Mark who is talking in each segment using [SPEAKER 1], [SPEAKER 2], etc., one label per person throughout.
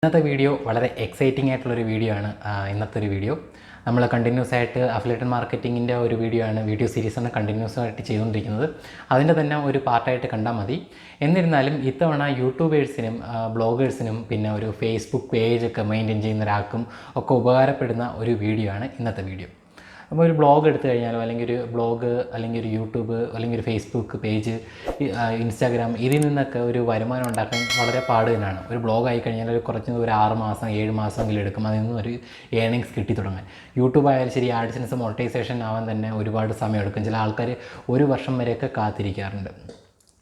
[SPEAKER 1] ഇന്നത്തെ വീഡിയോ വളരെ എക്സൈറ്റിംഗ് ആയിട്ടുള്ളൊരു വീഡിയോ ആണ്. ഇന്നത്തെ ഒരു വീഡിയോ നമ്മൾ കണ്ടിന്യൂസ് ആയിട്ട് അഫിലിയേറ്റഡ് മാർക്കറ്റിങ്ങിൻ്റെ ഒരു വീഡിയോ സീരീസാണ് കണ്ടിന്യൂസ് ആയിട്ട് ചെയ്തുകൊണ്ടിരിക്കുന്നത്. അതിൻ്റെ തന്നെ ഒരു പാർട്ടായിട്ട് കണ്ടാൽ മതി. എന്നിരുന്നാലും ഇത്തവണ യൂട്യൂബേഴ്സിനും ബ്ലോഗേഴ്സിനും പിന്നെ ഒരു ഫേസ്ബുക്ക് പേജൊക്കെ മെയിൻറ്റെയിൻ ചെയ്യുന്ന ഒരാൾക്കും ഒക്കെ ഉപകാരപ്പെടുന്ന ഒരു വീഡിയോ ആണ് ഇന്നത്തെ വീഡിയോ. അപ്പോൾ ഒരു ബ്ലോഗ് എടുത്തു കഴിഞ്ഞാലോ അല്ലെങ്കിൽ ഒരു ബ്ലോഗ് അല്ലെങ്കിൽ ഒരു യൂട്യൂബ് അല്ലെങ്കിൽ ഒരു ഫേസ്ബുക്ക് പേജ്, ഇൻസ്റ്റാഗ്രാം, ഇതിൽ നിന്നൊക്കെ ഒരു വരുമാനം ഉണ്ടാക്കാൻ വളരെ പാട് തന്നെയാണ്. ഒരു ബ്ലോഗ് ആയി കഴിഞ്ഞാൽ ഒരു കുറച്ച് ഒരു 6 മാസം 7 മാസമെങ്കിലും എടുക്കും അതിൽ നിന്ന് ഒരു ഏണിങ്സ് കിട്ടി തുടങ്ങാൻ. യൂട്യൂബ് ആയാലും ശരി, ആഡ്സൻസ് മോണിറ്റൈസേഷൻ ആവാൻ തന്നെ ഒരുപാട് സമയം എടുക്കും. ചില ആൾക്കാർ 1 വർഷം വരെയൊക്കെ കാത്തിരിക്കാറുണ്ട്.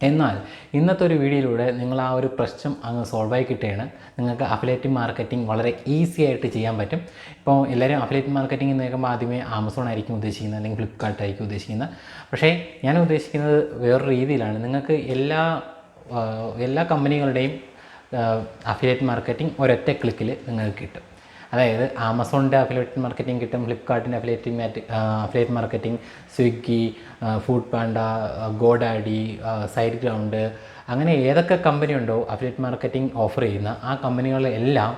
[SPEAKER 1] എന്നാൽ ഇന്നത്തെ ഒരു വീഡിയോയിലൂടെ നിങ്ങൾ ആ ഒരു പ്രശ്നം അങ്ങ് സോൾവ് ആയി കിട്ടുകയാണ്. നിങ്ങൾക്ക് അഫിലിയേറ്റ് മാർക്കറ്റിംഗ് വളരെ ഈസി ആയിട്ട് ചെയ്യാൻ പറ്റും. ഇപ്പോൾ എല്ലാവരും അഫിലിയേറ്റ് മാർക്കറ്റിംഗ് എന്ന് കേൾക്കുമ്പോൾ ആദ്യമേ ആമസോൺ ആയിരിക്കും ഉദ്ദേശിക്കുന്നത്, അല്ലെങ്കിൽ ഫ്ലിപ്കാർട്ട് ആയിരിക്കും ഉദ്ദേശിക്കുന്നത്. പക്ഷേ ഞാൻ ഉദ്ദേശിക്കുന്നത് വേറൊരു രീതിയിലാണ്. നിങ്ങൾക്ക് എല്ലാ കമ്പനികളുടെയും അഫിലിയേറ്റ് മാർക്കറ്റിംഗ് ഒരൊറ്റ ക്ലിക്കിൽ നിങ്ങൾക്ക് കിട്ടും. അതായത് ആമസോണിൻ്റെ അഫിലിയേറ്റ് മാർക്കറ്റിംഗ് കിട്ടും, ഫ്ലിപ്കാർട്ടിൻ്റെ affiliate marketing, Swiggy, food panda, GoDaddy, side ground, അങ്ങനെ ഏതൊക്കെ കമ്പനി ഉണ്ടോ അഫിലിയേറ്റ് മാർക്കറ്റിംഗ് ഓഫർ ചെയ്യുന്ന ആ കമ്പനികളെല്ലാം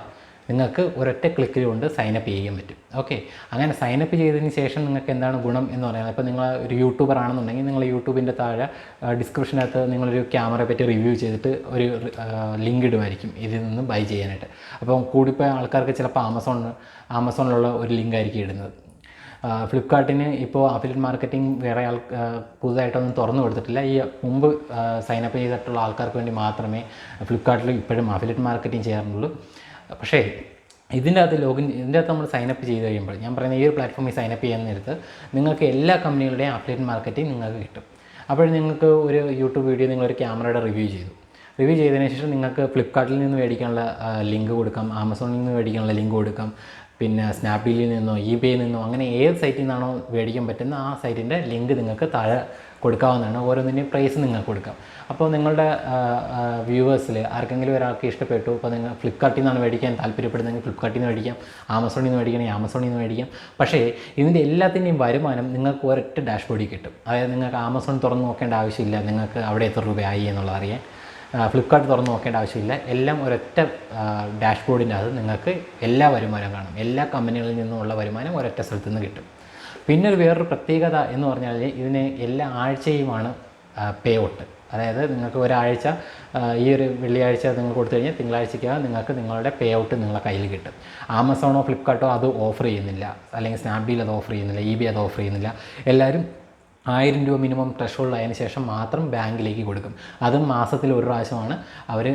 [SPEAKER 1] നിങ്ങൾക്ക് ഒരൊറ്റ ക്ലിക്കിൽ കൊണ്ട് സൈനപ്പ് ചെയ്യാൻ പറ്റും. ഓക്കെ, അങ്ങനെ സൈനപ്പ് ചെയ്തതിന് ശേഷം നിങ്ങൾക്ക് എന്താണ് ഗുണം എന്ന് പറയുന്നത്, ഇപ്പോൾ നിങ്ങൾ ഒരു യൂട്യൂബർ ആണെന്നുണ്ടെങ്കിൽ നിങ്ങൾ യൂട്യൂബിൻ്റെ താഴെ ഡിസ്ക്രിപ്ഷനകത്ത് നിങ്ങളൊരു ക്യാമറയെ പറ്റി റിവ്യൂ ചെയ്തിട്ട് ഒരു ലിങ്ക് ഇടുമായിരിക്കും ഇതിൽ നിന്ന് ബൈ ചെയ്യാനായിട്ട്. അപ്പോൾ കൂടിപ്പോയ ആൾക്കാർക്ക് ചിലപ്പോൾ ആമസോണിലുള്ള ഒരു ലിങ്ക് ആയിരിക്കും ഇടുന്നത്. ഫ്ലിപ്കാർട്ടിന് ഇപ്പോൾ അഫിലിയേറ്റ് മാർക്കറ്റിംഗ് വേറെ പുതുതായിട്ടൊന്നും തുറന്നു കൊടുത്തിട്ടില്ല. ഈ മുമ്പ് സൈനപ്പ് ചെയ്തിട്ടുള്ള ആൾക്കാർക്ക് വേണ്ടി മാത്രമേ ഫ്ലിപ്കാർട്ടിൽ ഇപ്പോഴും അഫിലിയേറ്റ് മാർക്കറ്റിംഗ് ചെയ്യാറുള്ളൂ. പക്ഷേ ഇതിൻ്റെ അകത്ത് നമ്മൾ സൈനപ്പ് ചെയ്ത് കഴിയുമ്പോൾ, ഞാൻ പറയുന്ന ഈ ഒരു പ്ലാറ്റ്ഫോമിൽ സൈനപ്പ് ചെയ്യാൻ നേരത്ത് നിങ്ങൾക്ക് എല്ലാ കമ്പനികളുടെയും അഫിലിയേറ്റ് മാർക്കറ്റിംഗ് നിങ്ങൾക്ക് കിട്ടും. അപ്പോൾ നിങ്ങൾക്ക് ഒരു യൂട്യൂബ് വീഡിയോ നിങ്ങളൊരു ക്യാമറയുടെ റിവ്യൂ ചെയ്തതിന് ശേഷം നിങ്ങൾക്ക് ഫ്ലിപ്കാർട്ടിൽ നിന്ന് മേടിക്കാനുള്ള ലിങ്ക് കൊടുക്കാം, ആമസോണിൽ നിന്ന് മേടിക്കാനുള്ള ലിങ്ക് കൊടുക്കാം, പിന്നെ സ്നാപ്ഡീലിൽ നിന്നോ ഇബേയിൽ നിന്നോ അങ്ങനെ ഏത് സൈറ്റിൽ നിന്നാണോ മേടിക്കാൻ പറ്റുന്ന ആ സൈറ്റിൻ്റെ ലിങ്ക് നിങ്ങൾക്ക് താഴെ കൊടുക്കാവുന്നതാണ്. ഓരോന്നിൻ്റെയും പ്രൈസ് നിങ്ങൾക്ക് കൊടുക്കാം. അപ്പോൾ നിങ്ങളുടെ വ്യൂവേഴ്സിൽ ആർക്കെങ്കിലും ഒരാൾക്ക് ഇഷ്ടപ്പെട്ടു, അപ്പോൾ നിങ്ങൾ ഫ്ലിപ്കാർട്ടിൽ നിന്നാണ് മേടിക്കാൻ താല്പര്യപ്പെടുന്നതെങ്കിൽ ഫ്ലിപ്കാർട്ടിൽ നിന്ന് മേടിക്കാം, ആമസോണിൽ നിന്ന് മേടിക്കണമെങ്കിൽ ആമസോണിൽ നിന്ന് മേടിക്കാം. പക്ഷേ ഇതിൻ്റെ എല്ലാത്തിൻ്റെയും വരുമാനം നിങ്ങൾക്ക് ഒരൊറ്റ ഡാഷ്ബോർഡിൽ കിട്ടും. അതായത് നിങ്ങൾക്ക് ആമസോൺ തുറന്ന് നോക്കേണ്ട ആവശ്യമില്ല, നിങ്ങൾക്ക് അവിടെ എത്ര രൂപയായി എന്നുള്ളത് അറിയാൻ. ഫ്ലിപ്കാർട്ട് തുറന്ന് നോക്കേണ്ട ആവശ്യമില്ല. എല്ലാം ഒരൊറ്റ ഡാഷ്ബോർഡിൻ്റെ അത് നിങ്ങൾക്ക് എല്ലാ വരുമാനവും കാണും. എല്ലാ കമ്പനികളിൽ നിന്നുമുള്ള വരുമാനം ഒരൊറ്റ സ്ഥലത്ത് നിന്ന് കിട്ടും. പിന്നെ വേറൊരു പ്രത്യേകത എന്ന് പറഞ്ഞാൽ ഇതിന് എല്ലാ ആഴ്ചയുമാണ് പേ ഔട്ട്. അതായത് നിങ്ങൾക്ക് ഒരാഴ്ച ഈ ഒരു വെള്ളിയാഴ്ച നിങ്ങൾ കൊടുത്തു കഴിഞ്ഞാൽ തിങ്കളാഴ്ചയ്ക്ക് നിങ്ങൾക്ക് നിങ്ങളുടെ പേ ഔട്ട് നിങ്ങളുടെ കയ്യിൽ കിട്ടും. ആമസോണോ ഫ്ലിപ്കാർട്ടോ അത് ഓഫർ ചെയ്യുന്നില്ല, അല്ലെങ്കിൽ സ്നാപ്ഡീൽ അത് ഓഫർ ചെയ്യുന്നില്ല, ഇബേ അത് ഓഫർ ചെയ്യുന്നില്ല. എല്ലാവരും 1000 രൂപ മിനിമം ത്രഷോൾഡ് ആയതിനു ശേഷം മാത്രം ബാങ്കിലേക്ക് കൊടുക്കും. അതും മാസത്തിൽ ഒരു പ്രാവശ്യമാണ് അവർ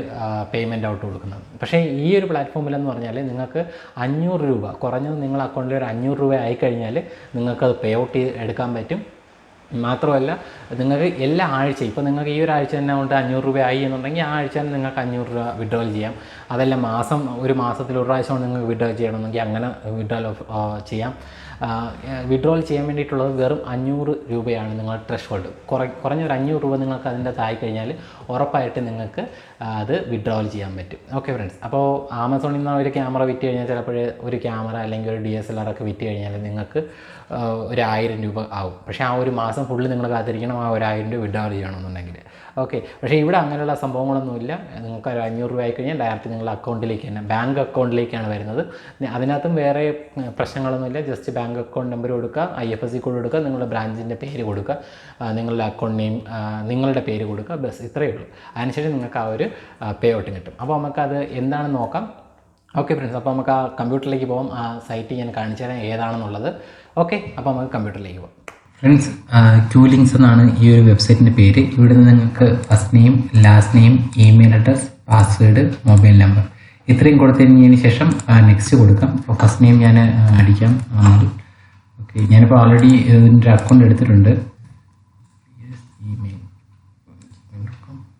[SPEAKER 1] പേയ്മെൻറ്റ് ഔട്ട് കൊടുക്കുന്നത്. പക്ഷേ ഈ ഒരു പ്ലാറ്റ്ഫോമിലെന്ന് പറഞ്ഞാൽ നിങ്ങൾക്ക് 500 രൂപ കുറഞ്ഞത് നിങ്ങളുടെ അക്കൗണ്ടിൽ ഒരു 500 രൂപ ആയിക്കഴിഞ്ഞാൽ നിങ്ങൾക്കത് പേ ഔട്ട് എടുക്കാൻ പറ്റും. മാത്രമല്ല നിങ്ങൾക്ക് എല്ലാ ആഴ്ചയും, ഇപ്പോൾ നിങ്ങൾക്ക് ഈ ഒരു ആഴ്ച തന്നെ കൊണ്ട് 500 രൂപ ആയി എന്നുണ്ടെങ്കിൽ ആ ആഴ്ച തന്നെ നിങ്ങൾക്ക് 500 രൂപ വിഡ്രോൾ ചെയ്യാം. അതല്ല ഒരു മാസത്തിൽ ഒരു പ്രാവശ്യമാണ് നിങ്ങൾക്ക് വിഡ്രോ ചെയ്യണമെന്നെങ്കിൽ അങ്ങനെ വിഡ്രോൾ ചെയ്യാം. വിഡ്രോൾ ചെയ്യാൻ വേണ്ടിയിട്ടുള്ളത് വെറും 500 രൂപയാണ് നിങ്ങളുടെ ത്രഷോൾഡ്. കുറഞ്ഞൊരു 500 രൂപ നിങ്ങൾക്ക് അതിൻ്റെ താഴെ കഴിഞ്ഞാൽ ഉറപ്പായിട്ട് നിങ്ങൾക്ക് അത് വിഡ്രോൾ ചെയ്യാൻ പറ്റും. ഓക്കെ ഫ്രണ്ട്സ്, അപ്പോൾ ആമസോണിൽ നിന്ന് ഒരു ക്യാമറ വിറ്റ് കഴിഞ്ഞാൽ ചിലപ്പോൾ ഒരു ക്യാമറ അല്ലെങ്കിൽ ഒരു DSLR ഒക്കെ വിറ്റ് കഴിഞ്ഞാൽ നിങ്ങൾക്ക് ഒരു 1000 രൂപ ആവും. പക്ഷേ ആ ഒരു മാസം ഫുള്ള് നിങ്ങൾ കാത്തിരിക്കണം ആ ഒരു 1000 രൂപ വിഡ്രോൾ ചെയ്യണമെന്നുണ്ടെങ്കിൽ. ഓക്കെ, പക്ഷേ ഇവിടെ അങ്ങനെയുള്ള സംഭവങ്ങളൊന്നുമില്ല. നിങ്ങൾക്ക് ഒരു 500 രൂപ ആയി കഴിഞ്ഞാൽ ഡയറക്റ്റ് നിങ്ങളുടെ അക്കൗണ്ടിലേക്ക് തന്നെ, ബാങ്ക് അക്കൗണ്ടിലേക്കാണ് വരുന്നത്. അതിനകത്തും വേറെ പ്രശ്നങ്ങളൊന്നുമില്ല. ജസ്റ്റ് ബാങ്ക് അക്കൗണ്ട് നമ്പർ കൊടുക്കുക, IFSC കോഡ് കൊടുക്കുക, നിങ്ങളുടെ ബ്രാഞ്ചിൻ്റെ പേര് കൊടുക്കുക, നിങ്ങളുടെ അക്കൗണ്ട് നെയിം, നിങ്ങളുടെ പേര് കൊടുക്കുക, ബസ് ഇത്രയേ ഉള്ളൂ. അതിനുശേഷം നിങ്ങൾക്ക് ആ ഒരു പേ ഔട്ട് കിട്ടും. അപ്പോൾ നമുക്കത് എന്താണെന്ന് നോക്കാം. ഓക്കെ ഫ്രണ്ട്സ്, അപ്പോൾ നമുക്ക് ആ കമ്പ്യൂട്ടറിലേക്ക് പോകാം. ആ സൈറ്റ് ഞാൻ കാണിച്ചു തരാം ഏതാണെന്നുള്ളത്. ഓക്കെ, അപ്പോൾ നമുക്ക് കമ്പ്യൂട്ടറിലേക്ക് പോകാം. ഫ്രണ്ട്സ്, Cuelinks എന്നാണ് ഈ ഒരു വെബ്സൈറ്റിൻ്റെ പേര്. ഇവിടെ നിന്ന് നിങ്ങൾക്ക് first name, last name, email address, password, mobile number ഇത്രയും കൊടുത്തതിന് ശേഷം നെക്സ്റ്റ് കൊടുക്കാം. അപ്പോൾ ഫസ്റ്റ് നെയിം ഞാൻ അടിക്കാം. ഓക്കെ, ഞാനിപ്പോൾ ഓൾറെഡി ഇതിൻ്റെ അക്കൗണ്ട് എടുത്തിട്ടുണ്ട്. ഇമെയിൽ,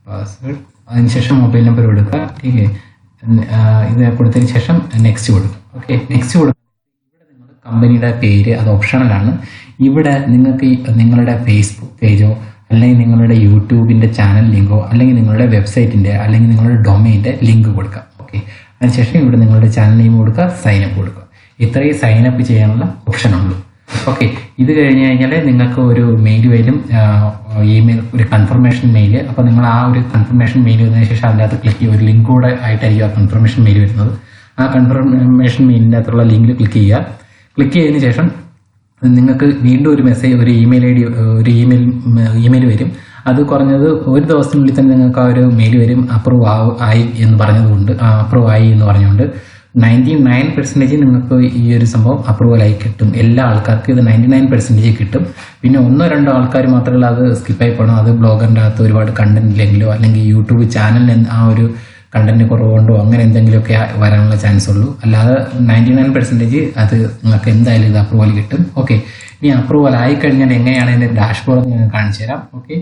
[SPEAKER 1] പാസ്വേഡ്, അതിനുശേഷം മൊബൈൽ നമ്പർ കൊടുക്കുക. ഓക്കെ, ഇത് കൊടുത്തതിന് ശേഷം നെക്സ്റ്റ് കൊടുക്കുക. ഓക്കെ, നെക്സ്റ്റ് കൊടുക്കുക. കമ്പനിയുടെ പേര് അത് ഓപ്ഷണലാണ്. ഇവിടെ നിങ്ങൾക്ക് നിങ്ങളുടെ ഫേസ്ബുക്ക് പേജോ അല്ലെങ്കിൽ നിങ്ങളുടെ യൂട്യൂബിൻ്റെ ചാനൽ ലിങ്കോ അല്ലെങ്കിൽ നിങ്ങളുടെ വെബ്സൈറ്റിൻ്റെ അല്ലെങ്കിൽ നിങ്ങളുടെ ഡൊമൈൻ്റെ ലിങ്ക് കൊടുക്കാം. ഓക്കെ, അതിനുശേഷം ഇവിടെ നിങ്ങളുടെ ചാനൽ നെയിം കൊടുക്കുക, സൈനപ്പ് കൊടുക്കുക. ഇത്രയും സൈനപ്പ് ചെയ്യാനുള്ള ഓപ്ഷനുള്ളൂ. ഓക്കെ, ഇത് കഴിഞ്ഞ് കഴിഞ്ഞാൽ നിങ്ങൾക്ക് ഒരു മെയിൽ വരും. ഇമെയിൽ, ഒരു കൺഫർമേഷൻ മെയിൽ. അപ്പോൾ നിങ്ങൾ ആ ഒരു കൺഫർമേഷൻ മെയിൽ വന്നതിന് ശേഷം അതിൻ്റെ അകത്ത് ക്ലിക്ക് ചെയ്യുക. ഒരു ലിങ്ക് കൂടെ ആയിട്ടായിരിക്കും ആ കൺഫർമേഷൻ മെയിൽ വരുന്നത്. ആ കൺഫർമേഷൻ മെയിലിൻ്റെ അകത്തുള്ള ലിങ്കിൽ ക്ലിക്ക് ചെയ്യുക. ക്ലിക്ക് ചെയ്തതിന് ശേഷം നിങ്ങൾക്ക് വീണ്ടും ഒരു മെസ്സേജ്, ഒരു ഇമെയിൽ ID, ഒരു ഇമെയിൽ വരും. അത് കുറഞ്ഞത് ഒരു ദിവസത്തിനുള്ളിൽ തന്നെ നിങ്ങൾക്ക് ആ ഒരു മെയിൽ വരും. അപ്രൂവ് ആയി എന്ന് പറഞ്ഞതുകൊണ്ട്, അപ്രൂവ് ആയി എന്ന് പറഞ്ഞുകൊണ്ട് 99% നിങ്ങൾക്ക് ഈ ഒരു സംഭവം അപ്രൂവലായി കിട്ടും. എല്ലാ ആൾക്കാർക്കും ഇത് 99% കിട്ടും. പിന്നെ 1-2 ആൾക്കാർ മാത്രമല്ല അത് സ്കിപ്പായി പോകണം. അത് ബ്ലോഗറിൻ്റെ അകത്ത് ഒരുപാട് കണ്ടന്റ് ഇല്ലെങ്കിലോ അല്ലെങ്കിൽ യൂട്യൂബ് ചാനലിന് ആ ഒരു കണ്ടന്റ് കുറവുകൊണ്ടോ അങ്ങനെ എന്തെങ്കിലുമൊക്കെ വരാനുള്ള ചാൻസ് ഉള്ളൂ. അല്ലാതെ 99% അത് നിങ്ങൾക്ക് എന്തായാലും ഇത് അപ്രൂവൽ കിട്ടും. ഓക്കെ, ഇനി അപ്രൂവൽ ആയിക്കഴിഞ്ഞാൽ എങ്ങനെയാണ് ഇതിൻ്റെ ഡാഷ്ബോർഡ് ഞാൻ കാണിച്ചു തരാം. ഓക്കെ,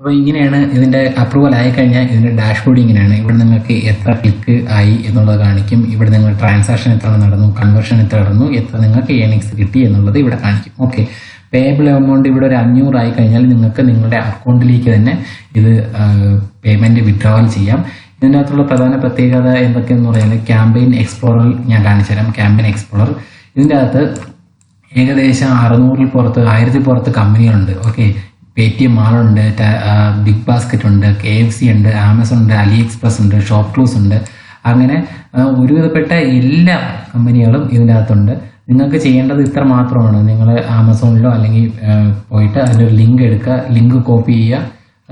[SPEAKER 1] അപ്പോൾ ഇങ്ങനെയാണ് ഇതിൻ്റെ അപ്രൂവൽ ആയിക്കഴിഞ്ഞാൽ ഇതിൻ്റെ ഡാഷ്ബോർഡ് ഇങ്ങനെയാണ്. ഇവിടെ നിങ്ങൾക്ക് എത്ര ക്ലിക്ക് ആയി എന്നുള്ളത് കാണിക്കും. ഇവിടെ നിങ്ങൾ ട്രാൻസാക്ഷൻ എത്ര നടന്നു, കൺവേർഷൻ എത്ര നടന്നു, എത്ര നിങ്ങൾക്ക് ഏണിങ്സ് കിട്ടി എന്നുള്ളത് ഇവിടെ കാണിക്കും. ഓക്കെ, പേബിൾ എമൗണ്ട് ഇവിടെ ഒരു 500 ആയി കഴിഞ്ഞാൽ നിങ്ങൾക്ക് നിങ്ങളുടെ അക്കൗണ്ടിലേക്ക് തന്നെ ഇത് പേയ്മെൻറ്റ് വിഡ്രോവൽ ചെയ്യാം. ഇതിൻ്റെ അകത്തുള്ള പ്രധാന പ്രത്യേകത എന്തൊക്കെയെന്ന് പറയുന്നത് ക്യാമ്പയിൻ എക്സ്പ്ലോറർ ഞാൻ കാണിച്ചു തരാം. ക്യാമ്പയിൻ എക്സ്പ്ലോറർ ഇതിൻ്റെ അകത്ത് ഏകദേശം 600-ൽ പുറത്ത് 1000-ൽ പുറത്ത് കമ്പനികളുണ്ട്. ഓക്കെ, പേടിഎം മാളുണ്ട്, ബിഗ് ബാസ്ക്കറ്റ് ഉണ്ട്, KFC ഉണ്ട്, ആമസോൺ ഉണ്ട്, അലി എക്സ്പ്രസ് ഉണ്ട്, ഷോപ്പ് ക്ലൂസ് ഉണ്ട്. അങ്ങനെ ഒരുവിധപ്പെട്ട എല്ലാ കമ്പനികളും ഇതിൻ്റെ അകത്തുണ്ട്. നിങ്ങൾക്ക് ചെയ്യേണ്ടത് ഇത്ര മാത്രമാണ്. നിങ്ങൾ ആമസോണിലോ അല്ലെങ്കിൽ പോയിട്ട് അതിൻ്റെ ഒരു ലിങ്ക് എടുക്കുക, ലിങ്ക് കോപ്പി ചെയ്യുക.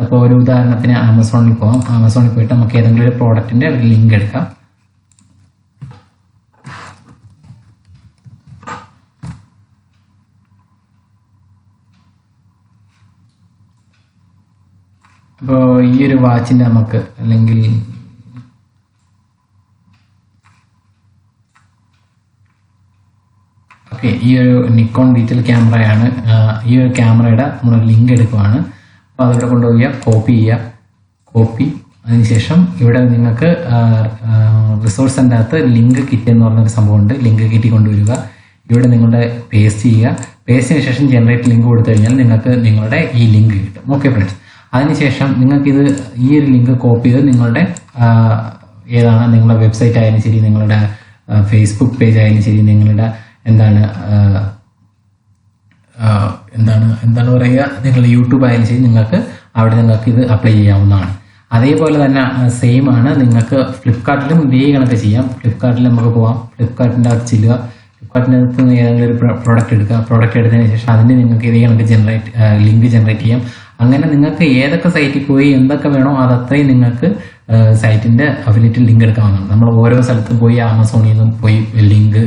[SPEAKER 1] അപ്പോൾ ഒരു ഉദാഹരണത്തിന് ആമസോണിൽ പോകാം. ആമസോണിൽ പോയിട്ട് നമുക്ക് ഏതെങ്കിലും ഒരു പ്രോഡക്റ്റിൻ്റെ ഒരു ലിങ്ക് എടുക്കാം. അപ്പോൾ ഈ ഒരു വാച്ചിൻ്റെ നമുക്ക് അല്ലെങ്കിൽ ഓക്കെ, ഈ ഒരു നിക്കോൺ ഡിജിറ്റൽ ക്യാമറയാണ്. ഈ ഒരു ക്യാമറയുടെ നമ്മൾ ലിങ്ക് എടുക്കുവാണ്. അപ്പോൾ അതിവിടെ കൊണ്ടുപോയി കോപ്പി ചെയ്യുക. കോപ്പി അതിനുശേഷം ഇവിടെ നിങ്ങൾക്ക് റിസോഴ്സിൻ്റെ അകത്ത് ലിങ്ക് കിറ്റ് എന്ന് പറഞ്ഞൊരു സംഭവമുണ്ട്. ലിങ്ക് കിറ്റി കൊണ്ടുവരിക. ഇവിടെ നിങ്ങളുടെ പേസ്റ്റ് ചെയ്യുക. പേസ്റ്റിന് ശേഷം ജനറേറ്റ് ലിങ്ക് കൊടുത്തു കഴിഞ്ഞാൽ നിങ്ങൾക്ക് നിങ്ങളുടെ ഈ ലിങ്ക് കിട്ടും. ഓക്കെ ഫ്രണ്ട്സ്, അതിനുശേഷം നിങ്ങൾക്കിത് ഈ ഒരു ലിങ്ക് കോപ്പി ചെയ്ത് നിങ്ങളുടെ ഏതാണ് നിങ്ങളുടെ വെബ്സൈറ്റ് ആയാലും ശരി, നിങ്ങളുടെ ഫേസ്ബുക്ക് പേജ് ആയാലും ശരി, നിങ്ങളുടെ എന്താണ് പറയുക, നിങ്ങളുടെ യൂട്യൂബ് ആയാലും ശരി, നിങ്ങൾക്ക് അവിടെ നിങ്ങൾക്ക് ഇത് അപ്ലൈ ചെയ്യാവുന്നതാണ്. അതേപോലെ തന്നെ സെയിം ആണ് നിങ്ങൾക്ക് ഫ്ലിപ്കാർട്ടിലും ഇതേ കണക്ക് ചെയ്യാം. ഫ്ലിപ്കാർട്ടിൽ നമുക്ക് പോവാം. ഫ്ലിപ്കാർട്ടിൻ്റെ അകത്ത് ചെല്ലുക. ഫ്ലിപ്കാർട്ടിൻ്റെ അകത്ത് ഏതെങ്കിലും ഒരു പ്രോഡക്റ്റ് എടുക്കുക. പ്രോഡക്റ്റ് എടുത്തതിന് ശേഷം അതിന് നിങ്ങൾക്ക് ഇതേ കണക്ക് ലിങ്ക് ജനറേറ്റ് ചെയ്യാം. അങ്ങനെ നിങ്ങൾക്ക് ഏതൊക്കെ സൈറ്റിൽ പോയി എന്തൊക്കെ വേണോ അതത്രയും നിങ്ങൾക്ക് സൈറ്റിൻ്റെ അഫിലിയേറ്റ് ലിങ്ക് എടുക്കാവുന്നതാണ്. നമ്മൾ ഓരോ സ്ഥലത്തും പോയി ആമസോണിൽ നിന്നും പോയി ലിങ്ക്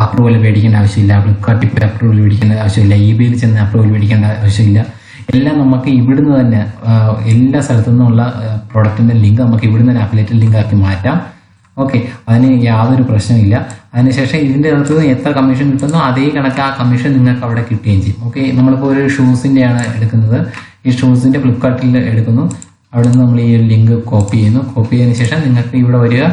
[SPEAKER 1] അപ്രൂവൽ മേടിക്കേണ്ട ആവശ്യമില്ല. ഫ്ലിപ്കാർട്ടിൽ പോയി അപ്രൂവൽ മേടിക്കേണ്ട ആവശ്യമില്ല. ഇബേയിൽ ചെന്ന് അപ്രൂവൽ മേടിക്കേണ്ട ആവശ്യമില്ല. എല്ലാം നമുക്ക് ഇവിടുന്ന് തന്നെ എല്ലാ സ്ഥലത്തു നിന്നുള്ള പ്രോഡക്റ്റിൻ്റെ ലിങ്ക് നമുക്ക് ഇവിടുന്ന് തന്നെ അഫിലിയേറ്റ് ലിങ്ക് ആക്കി മാറ്റാം. ഓക്കെ, അതിന് യാതൊരു പ്രശ്നമില്ല. അതിനുശേഷം ഇതിൻ്റെ അകത്ത് എത്ര കമ്മീഷൻ കിട്ടുന്നോ അതേ കണക്ക് ആ കമ്മീഷൻ നിങ്ങൾക്ക് അവിടെ കിട്ടുകയും ചെയ്യും. ഓക്കെ, നമ്മളിപ്പോൾ ഒരു ഷൂസിൻ്റെയാണ് എടുക്കുന്നത്. ഈ ഷൂസിൻ്റെ ഫ്ലിപ്കാർട്ടിൽ എടുക്കുന്നു. അവിടെ നിന്ന് നമ്മൾ ഈ ഒരു ലിങ്ക് കോപ്പി ചെയ്യുന്നു. കോപ്പി ചെയ്തതിന് ശേഷം നിങ്ങൾക്ക് ഇവിടെ വരിക.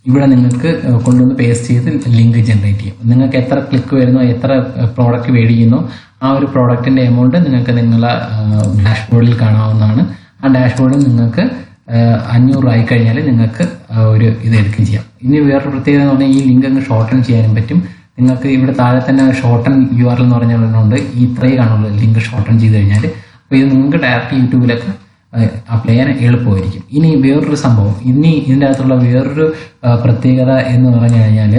[SPEAKER 1] ഇവിടെ നിങ്ങൾക്ക് കൊണ്ടുവന്ന് പേസ്റ്റ് ചെയ്ത് ലിങ്ക് ജനറേറ്റ് ചെയ്യും. നിങ്ങൾക്ക് എത്ര ക്ലിക്ക് വരുന്നോ, എത്ര പ്രോഡക്റ്റ് മേടിക്കുന്നോ ആ ഒരു പ്രോഡക്റ്റിൻ്റെ എമൗണ്ട് നിങ്ങൾക്ക് നിങ്ങളുടെ ഡാഷ്ബോർഡിൽ കാണാവുന്നതാണ്. ആ ഡാഷ്ബോർഡിൽ നിങ്ങൾക്ക് 500 ആയി കഴിഞ്ഞാൽ നിങ്ങൾക്ക് ഒരു ഇത് എടുക്കുകയും ചെയ്യാം. ഇനി വേറൊരു പ്രത്യേകത എന്ന് പറഞ്ഞാൽ ഈ ലിങ്ക് അങ്ങ് ഷോർട്ടൺ ചെയ്യാനും പറ്റും. നിങ്ങൾക്ക് ഇവിടെ താഴെ തന്നെ ഷോർട്ടൺ URL എന്ന് പറഞ്ഞുകൊണ്ട് ഇത്രയും കാണുള്ളൂ ലിങ്ക് ഷോർട്ടൺ ചെയ്ത് കഴിഞ്ഞാൽ. അപ്പോൾ ഇത് നിങ്ങൾക്ക് ഡയറക്റ്റ് യൂട്യൂബിലൊക്കെ അപ്ലൈ ചെയ്യാൻ എളുപ്പമായിരിക്കും. ഇനി വേറൊരു സംഭവം, ഇതിൻ്റെ അകത്തുള്ള വേറൊരു പ്രത്യേകത എന്ന് പറഞ്ഞു കഴിഞ്ഞാൽ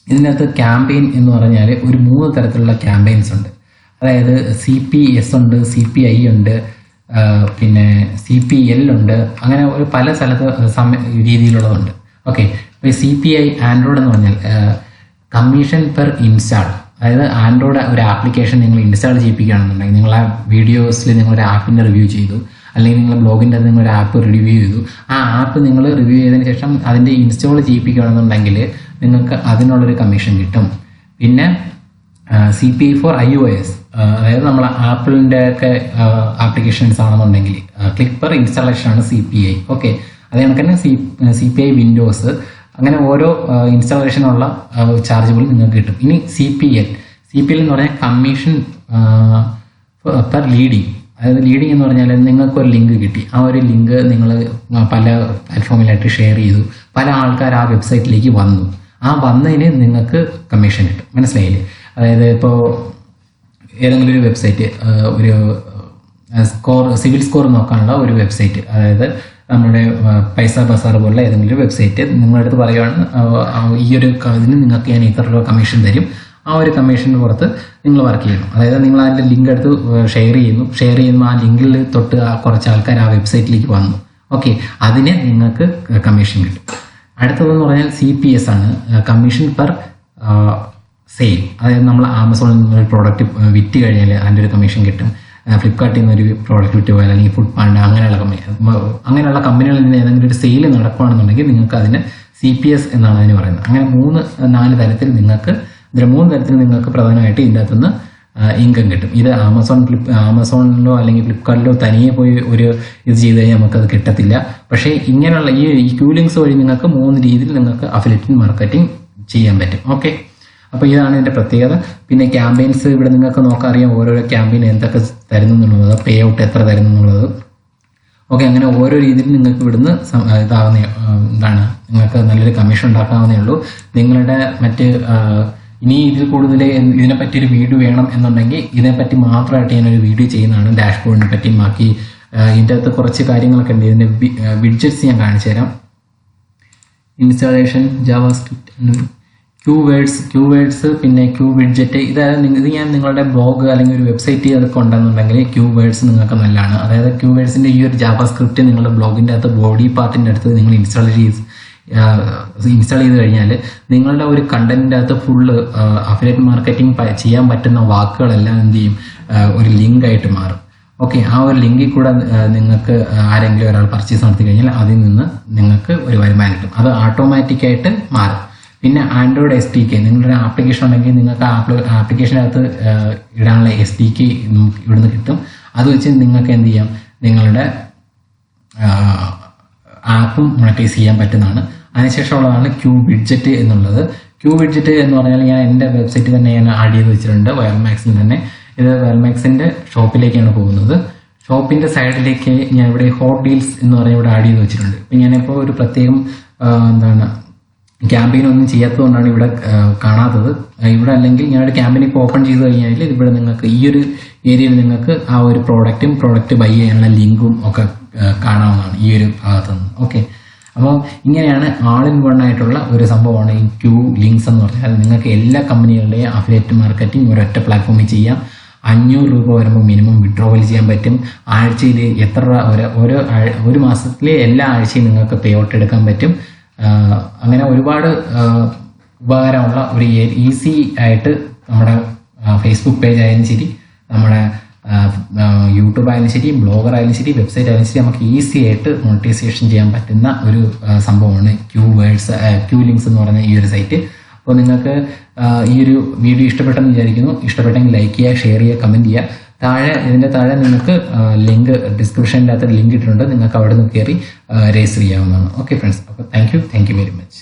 [SPEAKER 1] ഇതിനകത്ത് ക്യാമ്പയിൻ എന്ന് പറഞ്ഞാൽ ഒരു 3 തരത്തിലുള്ള ക്യാമ്പയിൻസ് ഉണ്ട്. അതായത് CPS ഉണ്ട്, CPI ഉണ്ട്, പിന്നെ CPL ഉണ്ട്. അങ്ങനെ ഒരു പല സ്ഥലത്ത് രീതിയിലുള്ളതുണ്ട്. ഓക്കെ, ഇപ്പോൾ CPI ആൻഡ്രോയിഡ് എന്ന് പറഞ്ഞാൽ കമ്മീഷൻ പെർ ഇൻസ്റ്റാൾ. അതായത് ആൻഡ്രോയിഡ് ഒരു ആപ്ലിക്കേഷൻ നിങ്ങൾ ഇൻസ്റ്റാൾ ചെയ്യിപ്പിക്കുകയാണെന്നുണ്ടെങ്കിൽ, നിങ്ങൾ ആ വീഡിയോസിൽ നിങ്ങളൊരു ആപ്പിൻ്റെ റിവ്യൂ ചെയ്തു, അല്ലെങ്കിൽ നിങ്ങൾ ബ്ലോഗിൻ്റെ അത് നിങ്ങളൊരു ആപ്പ് റിവ്യൂ ചെയ്തു. ആ ആപ്പ് നിങ്ങൾ റിവ്യൂ ചെയ്തതിന് ശേഷം അതിൻ്റെ ഇൻസ്റ്റാൾ ചെയ്യിപ്പിക്കുകയാണെന്നുണ്ടെങ്കിൽ നിങ്ങൾക്ക് അതിനുള്ളൊരു കമ്മീഷൻ കിട്ടും. പിന്നെ CPI ഫോർ iOS, അതായത് നമ്മൾ ആപ്പിളിൻ്റെ ഒക്കെ ആപ്ലിക്കേഷൻസ് ആണെന്നുണ്ടെങ്കിൽ ക്ലിക്ക് പെർ ഇൻസ്റ്റാളേഷൻ ആണ് CPI. ഓക്കെ, അതേ കണക്ക് തന്നെ CPI വിൻഡോസ്, അങ്ങനെ ഓരോ ഇൻസ്റ്റാളേഷനുള്ള ചാർജബിൾ നിങ്ങൾക്ക് കിട്ടും. ഇനി CPL എന്ന് പറഞ്ഞാൽ കമ്മീഷൻ പെർ ലീഡിങ്. അതായത് ലീഡിങ് എന്ന് പറഞ്ഞാൽ നിങ്ങൾക്കൊരു ലിങ്ക് കിട്ടി. ആ ഒരു ലിങ്ക് നിങ്ങൾ പല പ്ലാറ്റ്ഫോമിലായിട്ട് ഷെയർ ചെയ്തു, പല ആൾക്കാർ ആ വെബ്സൈറ്റിലേക്ക് വന്നു. ആ വന്നതിന് നിങ്ങൾക്ക് കമ്മീഷൻ കിട്ടും. മനസ്സിലായില്ലേ? അതായത് ഇപ്പോൾ ഏതെങ്കിലും ഒരു വെബ്സൈറ്റ് ഒരു സിവിൽ സ്കോർ നോക്കാനുള്ള ഒരു വെബ്സൈറ്റ്, അതായത് നമ്മുടെ പൈസ ബസാർ പോലുള്ള ഏതെങ്കിലും ഒരു വെബ്സൈറ്റ് നിങ്ങളുടെ അടുത്ത് പറയുകയാണ് ഈ ഒരു ഇതിന് നിങ്ങൾക്ക് ഞാൻ ഇത്ര രൂപ കമ്മീഷൻ തരും. ആ ഒരു കമ്മീഷൻ്റെ പുറത്ത് നിങ്ങൾ വർക്ക് ചെയ്യണം. അതായത് നിങ്ങൾ അതിൻ്റെ ലിങ്ക് എടുത്ത് ഷെയർ ചെയ്യുമ്പോൾ ആ ലിങ്കിൽ തൊട്ട് കുറച്ച് ആൾക്കാർ ആ വെബ്സൈറ്റിലേക്ക് വന്നു. ഓക്കെ, അതിന് നിങ്ങൾക്ക് കമ്മീഷൻ കിട്ടും. അടുത്തതെന്ന് പറഞ്ഞാൽ CPS ആണ്, കമ്മീഷൻ പെർ സെയിൽ. അതായത് നമ്മൾ ആമസോണിൽ നിന്നൊരു പ്രോഡക്റ്റ് വിറ്റ് കഴിഞ്ഞാൽ അതിൻ്റെ ഒരു കമ്മീഷൻ കിട്ടും. ഫ്ലിപ്കാർട്ടിൽ നിന്നൊരു പ്രോഡക്റ്റ് വിറ്റ് പോയാൽ, അല്ലെങ്കിൽ ഫുഡ് പാൻഡ അങ്ങനെയുള്ള കമ്പനികളിൽ നിന്ന് ഏതെങ്കിലും ഒരു സെയിൽ നടക്കുകയാണെന്നുണ്ടെങ്കിൽ നിങ്ങൾക്ക് അതിന് CPS എന്നാണ് അതിന് പറയുന്നത്. അങ്ങനെ 3-4 തരത്തിൽ നിങ്ങൾക്ക് പ്രധാനമായിട്ട് ഇതിൻ്റെ അകത്തുനിന്ന് ഇൻകം കിട്ടും. ഇത് ആമസോണിലോ അല്ലെങ്കിൽ ഫ്ലിപ്കാർട്ടിലോ തനിയെ പോയി ഒരു ഇത് ചെയ്ത് കഴിഞ്ഞാൽ നമുക്കത് കിട്ടത്തില്ല. പക്ഷേ ഇങ്ങനെയുള്ള ഈ ക്യൂലിങ്സ് വഴി നിങ്ങൾക്ക് 3 രീതിയിൽ നിങ്ങൾക്ക് അഫിലിയേറ്റ് മാർക്കറ്റിംഗ് ചെയ്യാൻ പറ്റും. ഓക്കെ, അപ്പോൾ ഇതാണ് ഇതിൻ്റെ പ്രത്യേകത. പിന്നെ ക്യാമ്പയിൻസ് ഇവിടെ നിങ്ങൾക്ക് നോക്കാൻ അറിയാം, ഓരോരോ ക്യാമ്പയിൻ എന്തൊക്കെ തരുന്നു എന്നുള്ളത്, പേ ഔട്ട് എത്ര തരുന്നു എന്നുള്ളത്. ഓക്കെ, അങ്ങനെ ഓരോ രീതിയിൽ നിങ്ങൾക്ക് ഇവിടുന്ന് നിങ്ങൾക്ക് നല്ലൊരു കമ്മീഷൻ ഉണ്ടാക്കാവുന്നേ ഉള്ളൂ. നിങ്ങളുടെ ഇനി ഇതിൽ കൂടുതൽ ഇതിനെപ്പറ്റി ഒരു വീഡിയോ വേണം എന്നുണ്ടെങ്കിൽ ഇതിനെപ്പറ്റി മാത്രമായിട്ട് ഞാനൊരു വീഡിയോ ചെയ്യുന്നതാണ്. ഡാഷ്ബോർഡിനെ പറ്റിയും ബാക്കി ഇതിൻ്റെ അകത്ത് കുറച്ച് കാര്യങ്ങളൊക്കെ ഉണ്ട്. ഇതിൻ്റെ വിഡ്ജറ്റ്സ് ഞാൻ കാണിച്ചു തരാം. ഇൻസ്റ്റാളേഷൻ, ജാവാസ്ക്രിപ്റ്റ്, ക്യൂവേഡ്സ്, പിന്നെ ക്യൂ വിഡ്ജറ്റ്. ഇത് ഞാൻ നിങ്ങളുടെ ബ്ലോഗ് അല്ലെങ്കിൽ ഒരു വെബ്സൈറ്റ് അതൊക്കെ ഉണ്ടെന്നുണ്ടെങ്കിൽ ക്യൂവേഡ്സ് നിങ്ങൾക്ക് നല്ലതാണ്. അതായത് ക്യൂവേഡ്സിൻ്റെ ഈ ഒരു ജാവാസ്ക്രിപ്റ്റ് നിങ്ങളുടെ ബ്ലോഗിൻ്റെ അകത്ത് ബോഡി പാർട്ടിൻ്റെ അടുത്ത് നിങ്ങൾ ഇൻസ്റ്റാൾ ചെയ്ത് കഴിഞ്ഞാൽ നിങ്ങളുടെ ഒരു കണ്ടന്റിൻ്റെ അകത്ത് ഫുള്ള് അഫിലിയേറ്റ് മാർക്കറ്റിംഗ് ചെയ്യാൻ പറ്റുന്ന വാക്കുകളെല്ലാം എന്ത് ചെയ്യും, ഒരു ലിങ്ക് ആയിട്ട് മാറും. ഓക്കെ, ആ ഒരു ലിങ്കിൽ കൂടെ നിങ്ങൾക്ക് ആരെങ്കിലും ഒരാൾ പർച്ചേസ് നടത്തി കഴിഞ്ഞാൽ അതിൽ നിന്ന് നിങ്ങൾക്ക് ഒരു വരുമാനം കിട്ടും. അത് ഓട്ടോമാറ്റിക്കായിട്ട് മാറും. പിന്നെ ആൻഡ്രോയിഡ് SDK, നിങ്ങളുടെ ആപ്ലിക്കേഷൻ ഉണ്ടെങ്കിൽ നിങ്ങൾക്ക് ആപ്ലിക്കേഷനകത്ത് ഇടാനുള്ള SDK ഇവിടുന്ന് കിട്ടും. അത് വെച്ച് നിങ്ങൾക്ക് എന്ത് ചെയ്യാം, നിങ്ങളുടെ ആപ്പും മോണിറ്റൈസ് ചെയ്യാൻ പറ്റുന്നതാണ്. അതിനുശേഷമുള്ളതാണ് ക്യൂ വിഡ്ജറ്റ് എന്നുള്ളത്. ക്യൂ വിഡ്ജറ്റ് എന്ന് പറഞ്ഞാൽ ഞാൻ എൻ്റെ വെബ്സൈറ്റിൽ തന്നെ ഞാൻ ആഡ് ചെയ്ത് വെച്ചിട്ടുണ്ട്, വയർമാക്സിൽ തന്നെ. ഇത് വയർമാക്സിൻ്റെ ഷോപ്പിലേക്കാണ് പോകുന്നത്. ഷോപ്പിൻ്റെ സൈഡിലേക്ക് ഞാൻ ഇവിടെ ഹോട്ട് ഡീൽസ് എന്ന് പറഞ്ഞാൽ ഇവിടെ ആഡ് ചെയ്ത് വെച്ചിട്ടുണ്ട്. ഇപ്പം ഞാനിപ്പോൾ ഒരു പ്രത്യേകം ക്യാമ്പയിൻ ഒന്നും ചെയ്യാത്തതുകൊണ്ടാണ് ഇവിടെ കാണാത്തത്. ഇവിടെ അല്ലെങ്കിൽ ഞാനൊരു ക്യാമ്പയിൻ ഇപ്പോൾ ഓപ്പൺ ചെയ്ത് കഴിഞ്ഞാൽ ഇവിടെ നിങ്ങൾക്ക് ഈ ഒരു ഏരിയയിൽ നിങ്ങൾക്ക് ആ ഒരു പ്രോഡക്റ്റ് ബൈ ചെയ്യാനുള്ള ലിങ്കും ഒക്കെ കാണാവുന്നതാണ് ഈ ഒരു ഭാഗത്തുനിന്ന്. ഓക്കെ, അപ്പോൾ ഇങ്ങനെയാണ് ആൾ ഇൻ വൺ ആയിട്ടുള്ള ഒരു സംഭവമാണ് ഈ ക്യൂ ലിങ്ക്സ് എന്ന് പറഞ്ഞാൽ. നിങ്ങൾക്ക് എല്ലാ കമ്പനികളുടെയും അഫിലിയേറ്റ് മാർക്കറ്റിംഗ് ഒരൊറ്റ പ്ലാറ്റ്ഫോമിൽ ചെയ്യാം. 500 രൂപ വരുമ്പോൾ മിനിമം വിഡ്രോവൽ ചെയ്യാൻ പറ്റും. ആഴ്ചയിൽ ഒരു മാസത്തിലെ എല്ലാ ആഴ്ചയും നിങ്ങൾക്ക് പേ ഔട്ട് എടുക്കാൻ പറ്റും. അങ്ങനെ ഒരുപാട് ഉപകാരമുള്ള ഒരു ഈസി ആയിട്ട് നമ്മുടെ ഫേസ്ബുക്ക് പേജ് ആയാലും ശരി, നമ്മുടെ യൂട്യൂബ് ആയാലും ശരി, ബ്ലോഗർ ആയാലും ശരി, വെബ്സൈറ്റ് ആയാലും ശരി, നമുക്ക് ഈസി ആയിട്ട് മോണിറ്റൈസേഷൻ ചെയ്യാൻ പറ്റുന്ന ഒരു സംഭവമാണ് ക്യൂലിങ്സ് എന്ന് പറയുന്ന ഈ ഒരു സൈറ്റ്. അപ്പോൾ നിങ്ങൾക്ക് ഈ ഒരു വീഡിയോ ഇഷ്ടപ്പെട്ടെന്ന് വിചാരിക്കുന്നു. ഇഷ്ടപ്പെട്ടെങ്കിൽ ലൈക്ക് ചെയ്യുക, ഷെയർ ചെയ്യുക, കമൻറ്റ് ചെയ്യുക. ഇതിൻ്റെ താഴെ നിങ്ങൾക്ക് ലിങ്ക് ഡിസ്ക്രിപ്ഷൻ്റെ അകത്ത് ലിങ്ക് ഇട്ടിട്ടുണ്ട്. നിങ്ങൾക്ക് അവിടെ നിന്ന് കയറി രജിസ്റ്റർ ചെയ്യാവുന്നതാണ്. ഓക്കെ ഫ്രണ്ട്സ്, അപ്പോൾ താങ്ക് യു വെരി മച്ച്.